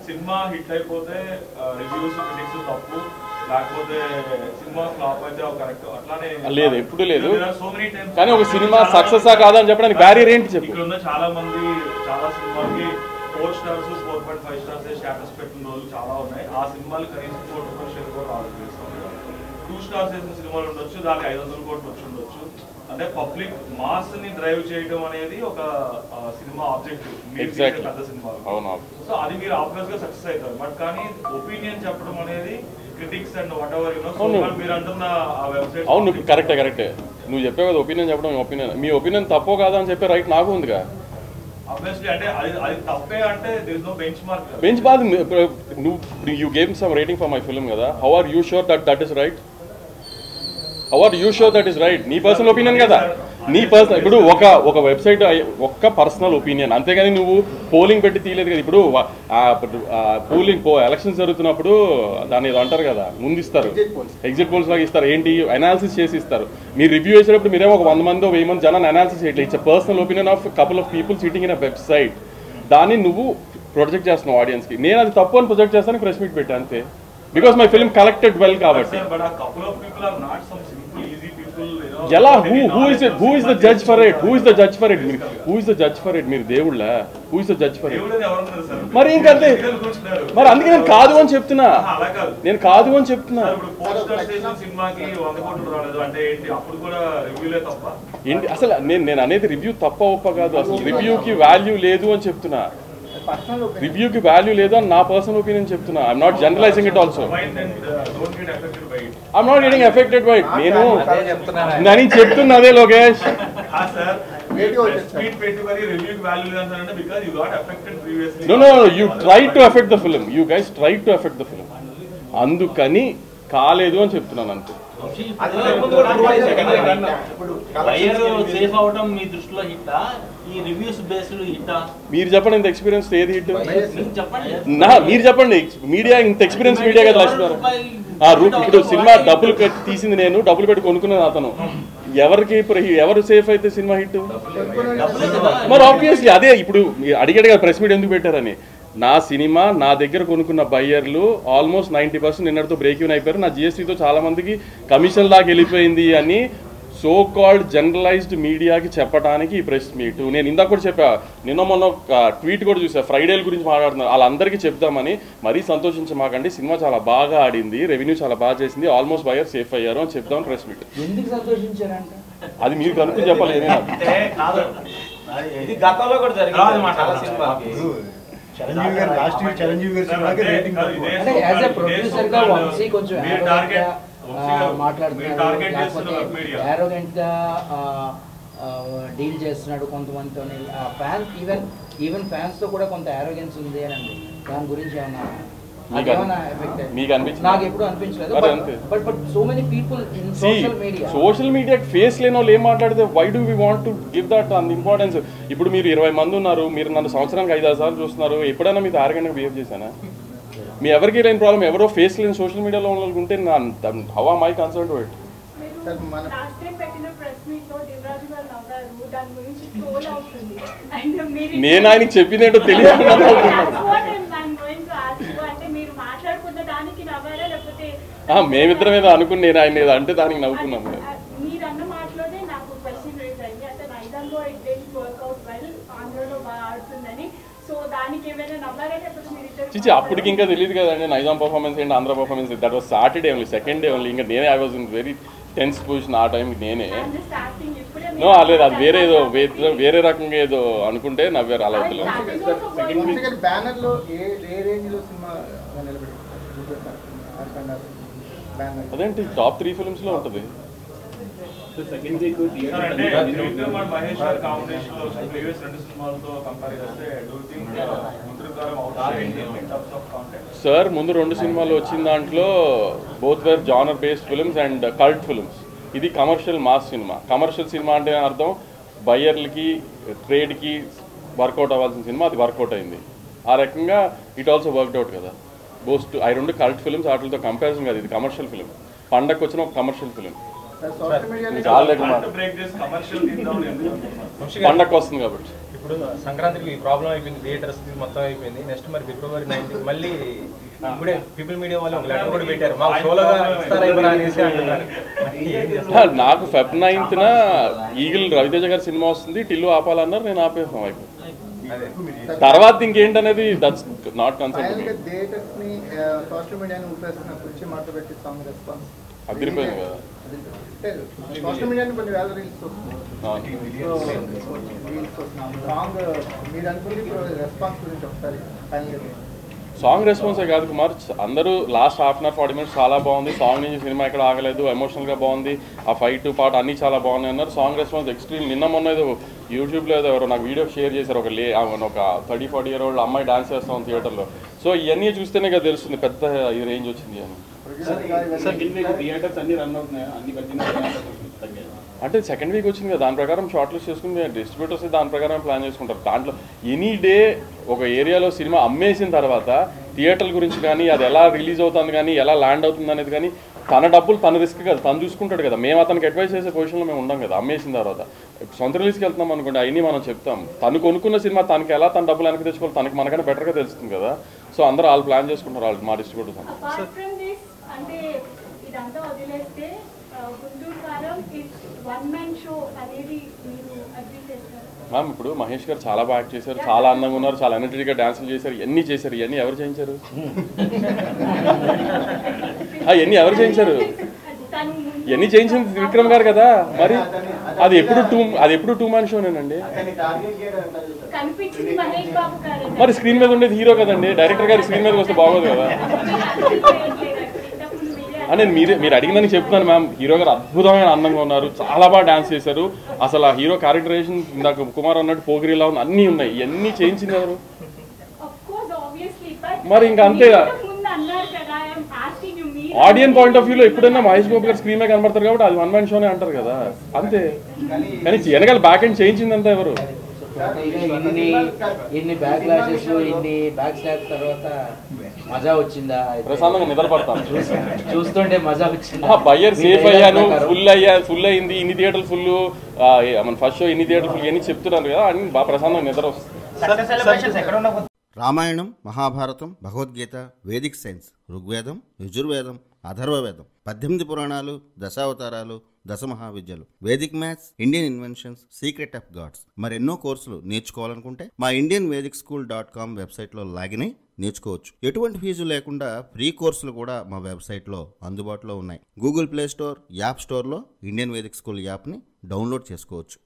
Cinema hit అయిపోతే reviews critics తప్పు, లేకపోతే సినిమా ఫ్లాప్ అయితే కరెక్ట్ అట్లానే లేదు, ఎప్పుడు లేదు. కానీ ఒక సినిమా సక్సెస్ కాదా అని చెప్పడానికి బ్యారియర్ ఏంటి చెప్పు. ఇక్కడ ఉన్న చాలా మంది చాలా సినిమాకి 4 స్టార్స్ 4.5 స్టార్స్ స్టేటస్ పెట్టిన రోజులు చాలా ఉన్నాయి. ఆ సినిమాలు కనీసం 4 కోట్లు కూడా రావచ్చు. 2 స్టార్స్ వేసిన సినిమాలు ఉండొచ్చు, దానికి 500 కోట్లు వచ్చి ఉండొచ్చు. అంటే పబ్లిక్ మాస్ ని డ్రైవ్ చేయడం అనేది ఒక సినిమా ఆబ్జెక్టివ్ పెద్ద సినిమా. సో అది మీరు ఆబ్వియస్ గా సక్సెస్ అవుతారు. బట్ కానీ ఒపీనియన్ చెప్పడం అనేది క్రిటిక్స్ అండ్ వాట్ ఎవర్ మీరు అంటున్న ఆ వెబ్సైట్. అవును, కరెక్టే. నువ్వు చెప్పావు కదా ఒపీనియన్ చెప్పడం. ఒపీనియన్ మీ ఒపీనియన్ తప్పో కాదా అని చెప్పే రైట్ నాకు ఉందిగా. Obviously, అంటే అది తప్పే అంటే there is no benchmark. Benchmark, you gave some rating for my film కదా. How are you sure that is right? How are you sure that is right? నీ పర్సనల్ ఒపీనియన్ కదా. నీ పర్సనల్ ఇప్పుడు ఒక వెబ్సైట్ ఒక్క పర్సనల్ ఒపీనియన్, అంతేగాని నువ్వు polling పెట్టి తీయలేదు కదా. ఇప్పుడు ఎలక్షన్స్ జరుగుతున్నప్పుడు దాన్ని ఏదో అంటారు కదా, ముందు ఇస్తారు, ఎగ్జిట్ పోల్స్ లాగా ఇస్తారు. ఏంటి అనాలిసిస్ చేసి ఇస్తారు. మీరు రివ్యూ చేసేటప్పుడు మీరేమో ఒక 100 మంది 1000 మంది జనాన్ని అనాలిసిస్ చేయట్లేదు. It's personal opinion of couple of people sitting in a website. దాన్ని నువ్వు ప్రొజెక్ట్ చేస్తున్నావు ఆడియన్స్కి. నేను అది తప్పు అని ప్రొజెక్ట్ చేస్తాను, ప్రెస్ మీట్ పెట్టా అంతే. Because my film collected well కాబట్టి. ఎలా who is the judge for it? Who is the judge for it? మీరు దేవుళ్ళా? Who is the judge for it? మరి ఇంకంతే. మరి అందుకే నేను కాదు అని చెప్తున్నా. ఏంటి అసలు నేను అనేది రివ్యూ తప్ప ఒప్ప కాదు. అసలు రివ్యూకి వాల్యూ లేదు అని చెప్తున్నా. రివ్యూకి వాల్యూ లేదు అని నా పర్సనల్ ఒపీనియన్ చెప్తున్నా. I'm not generalising it also. I'm not getting affected by it. నేను చెప్తున్నా అదే Lokesh. No, you tried to affect the film. You guys tried to affect the film. అందుకని కాలేదు అని చెప్తున్నాను అంతే. మీరు చెప్పండి, ఇంత ఎక్స్పీరియన్స్ ఏది హిట్? మీరు చెప్పండి. మీడియా ఇంత ఎక్స్పీరియన్స్ మీడియా కదా లక్ష్మీ. ఇప్పుడు సినిమా డబ్బులు తీసింది నేను, డబ్బులు పెట్టి కొనుక్కునేది అతను. ఎవరు సేఫ్ అయితే సినిమా హిట్? మరి ఆబ్వియస్లీ అదే. ఇప్పుడు అడిగాడు కదా ప్రెస్ మీట్ ఎందుకు పెట్టారని. నా సినిమా నా దగ్గర కొనుక్కున్న బయ్యర్లు ఆల్మోస్ట్ 90% నిన్నటితో బ్రేక్ ఈవెన్ అయిపోయారు. నా జిఎస్టీతో చాలా మందికి కమిషన్ లాగా వెళ్ళిపోయింది అని సో కాల్డ్ జనరలైజ్డ్ మీడియాకి చెప్పడానికి ఈ ప్రెస్ మీట్. నేను ఇందాక కూడా చెప్పా, మొన్న ట్వీట్ కూడా చూసా, ఫ్రైడేల గురించి మాట్లాడుతున్నారు. వాళ్ళందరికీ చెప్దామని. మరీ సంతోషించమాకండి, సినిమా చాలా బాగా ఆడింది, రెవెన్యూ చాలా బాగా చేసింది, ఆల్మోస్ట్ బయర్ సేఫ్ అయ్యారు అని చెప్దామని ప్రెస్ మీట్. అది మీరు కనుక్కుని చెప్పాలి. డీల్ చేస్తున్నాడు కొంతమందితో. ఫ్యాన్స్ ఈవెన్ ఫ్యాన్స్ తో కూడా కొంత ఆరోగెన్స్ ఉంది అని అండి. దాని గురించి నాకు ఎప్పుడు అనిపించలేదు. But so many people in social media face లేని వాళ్ళు ఏం మాట్లాడితే why do we want to give that అంత ఇంపార్టెన్స్? ఇప్పుడు మీరు 20 మంది ఉన్నారు, మీరు నన్ను సంవత్సరానికి 5-6 సార్లు చూస్తున్నారు. ఎప్పుడైనా మీతో ఆరోగ్యంగా బిహేవ్ చేశానా? మీ ఎవరికి లేని ప్రాబ్లం ఎవరో ఫేస్ లేని సోషల్ మీడియాలో ఉంటే how am I concerned with? నేను ఆయనకి చెప్పిందేంటో తెలియదు. మేమిద్దరం ఏదో అనుకుని నేను ఆయన ఏదో అంటే దానికి నవ్వుకున్నాం. చిచి అప్పటికి ఇంకా తెలియదు కదండి నైజాం పర్ఫార్మెన్స్ ఏంటి, Andhra performance. That was Saturday only, second day only. ఇంకా నేనే I was in very tense position ఆ టైంకి. నేనే నో లేదు, అది వేరే రకంగా ఏదో అనుకుంటే నవ్వారు. అలా అదేంటి టాప్ 3 ఫిల్మ్స్ లో ఉంటుంది. సార్ ముందు 2 సినిమాలు వచ్చిన దాంట్లో both were genre based films and cult films. ఇది commercial mass cinema. Commercial cinema అంటే అర్థం బయ్యర్లకి ట్రేడ్కి వర్కౌట్ అవ్వాల్సిన సినిమా, అది వర్కౌట్ అయింది. ఆ రకంగా ఇట్ ఆల్సో వర్క్డ్ అవుట్ కదా. బోస్ట్ ఆ 2 కల్ట్ ఫిల్మ్స్ వాటితో కంపారిజన్ కాదు. ఇది కమర్షియల్ ఫిల్మ్. పండగకి వచ్చిన ఒక కమర్షియల్ ఫిల్మ్. పండగ వస్తుంది కాబట్టి. ఇప్పుడు సంక్రాంతికి ప్రాబ్లం అయిపోయింది, థియేటర్స్ మొత్తం అయిపోయింది. నెక్స్ట్ మరి February 19 మళ్ళీ ఇప్పుడే పీపుల్ మీడియా వాళ్ళు ఒక లెటర్ కూడా పెట్టారు, మాకు సోలోగా ఇస్తారా అనేసి అంటున్నారు. నాకు Feb 9th ఈగిల్ రవితేజ గారి సినిమా వస్తుంది, టిల్లు ఆపాలన్నారు, నేను ఆపేసాం అయిపోయింది. తర్వాత ఇంకేంటనేది దట్స్ నాట్ కన్సర్న్. అదిరిపోయింది కదా. సోషల్ మీడియాని కొన్ని వేల రీల్స్ రెస్పాన్స్ గురించి ఒకసారి సాంగ్ రెస్పాన్సే కాదు కుమార్, అందరూ last half an hour 40 minutes చాలా బాగుంది, సాంగ్ నుంచి సినిమా ఎక్కడ ఆగలేదు, ఎమోషనల్గా బాగుంది, ఆ ఫైట్ పాట అన్నీ చాలా బాగున్నాయి అన్నారు. Song response extreme. నిన్న మొన్న ఏదో యూట్యూబ్లో ఏదో ఎవరో నాకు వీడియో షేర్ చేశారు, ఒక 30-40 year old అమ్మాయి డాన్స్ చేస్తాం థియేటర్లో. సో ఇవన్నీ చూస్తేనే కదా తెలుస్తుంది పెద్ద ఈ రేంజ్ వచ్చింది అని. అంటే సెకండ్ వీక్ వచ్చింది కదా, దాని ప్రకారం షార్ట్ లిస్ట్ చేసుకుని డిస్ట్రిబ్యూటర్స్ దాని ప్రకారం ప్లాన్ చేసుకుంటారు. దాంట్లో ఎనీ డే ఒక ఏరియాలో సినిమా అమ్మేసిన తర్వాత థియేటర్ల గురించి కానీ, అది ఎలా రిలీజ్ అవుతుంది కానీ, ఎలా ల్యాండ్ అవుతుంది అనేది కానీ, తన డబ్బులు తన రిస్క్ కదా, తను చూసుకుంటాడు కదా. మేము అతనికి అడ్వైస్ చేసే పొజిషన్లో మేము ఉండం కదా. అమ్మేసిన తర్వాత సొంత రిలీజ్కి వెళ్తున్నాం అనుకోండి, అవన్నీ మనం చెప్తాం. తను కొనుక్కున్న సినిమా తనకి ఎలా తన డబ్బులు వెనక్కి తెచ్చుకోవాలి తనకి మనకన్నా బెటర్గా తెలుస్తుంది కదా. సో అందరూ వాళ్ళు ప్లాన్ చేసుకుంటారు, వాళ్ళు మా డిస్ట్రిబ్యూటర్స్. అంటే ఇదంతా వదిలేస్తే గుంటూరు కారం వన్ మ్యాన్ షో అనేది మీరు అగ్రీ చేస్తారు? మ్యామ్ ఇప్పుడు మహేష్ గారు చాలా బాగా యాక్ట్ చేశారు, చాలా అందంగా ఉన్నారు, చాలా ఎనర్జెటిక్గా డాన్సులు చేశారు, ఇవన్నీ చేశారు. ఇవన్నీ ఎవరు చేయించారు? ఇవన్నీ ఎవరు చేయించారు? ఇవన్నీ చేయించింది విక్రమ్ గారు కదా. మరి అది ఎప్పుడు టూ మ్యాన్ షోనేనండి. మరి స్క్రీన్ మీద ఉండేది హీరో కదండి, డైరెక్టర్ గారి స్క్రీన్ మీదకి వస్తే బాగోదు కదా. నేను మీరు అడిగిందని చెప్తున్నాను మ్యామ్. హీరో గారు అద్భుతమైన అందంగా ఉన్నారు, చాలా బాగా డాన్స్ చేశారు. అసలు ఆ హీరో క్యారెక్టరైజేషన్ ఇందాక కుమార్ అన్నట్టు పోగిరిలా ఉంది, అన్నీ ఉన్నాయి. ఇవన్నీ చేయించింది ఎవరు? మరి ఇంకా అంతే. ఆడియన్స్ పాయింట్ ఆఫ్ వ్యూలో ఎప్పుడైనా మహేష్ బాబు గారు స్క్రీన్ మీద కనబడతారు కాబట్టి అది వన్ మ్యాన్ షోనే అంటారు కదా, అంతే. కానీ వెనకాల బ్యాక్ ఎండ్ చేయించిందంతా ఎవరు? ఇన్ని బ్యాక్ లాషెస్, ఇన్ని బ్యాక్ స్టాప్ తర్వాత మజా వచ్చిందా? ప్రశాంతంగా నిద్రపడతాను చూస్తుంటే మజా వచ్చిందా? బయ్యర్ సేఫ్ అయ్యాను, ఫుల్ అయింది, ఇన్ని థియేటర్లు ఫుల్, మన ఫస్ట్ షో ఇన్ని థియేటర్లు ఫుల్, ఇవన్నీ చెప్తున్నారు కదా, అని బాగా ప్రశాంతంగా నిద్ర వస్తుంది. రామాయణం, మహాభారతం, భగవద్గీత, వేదిక్ సైన్స్, ఋగ్వేదం, యజుర్వేదం, అథర్వవేదం, 18 పురాణాలు, దశావతారాలు, 10 మహావిద్యలు, Vedic maths, Indian inventions, secret of gods, మరెన్నో కోర్సులు నేర్చుకోవాలనుకుంటే మా indianvedicSchool.com వెబ్సైట్లో లాగిన్ అయి నేర్చుకోవచ్చు. ఎటువంటి ఫీజు లేకుండా ఫ్రీ కోర్సులు కూడా మా వెబ్సైట్లో అందుబాటులో ఉన్నాయి. గూగుల్ ప్లే స్టోర్, యాప్ స్టోర్లో ఇండియన్ వేదిక్ స్కూల్ యాప్ని డౌన్లోడ్ చేసుకోవచ్చు.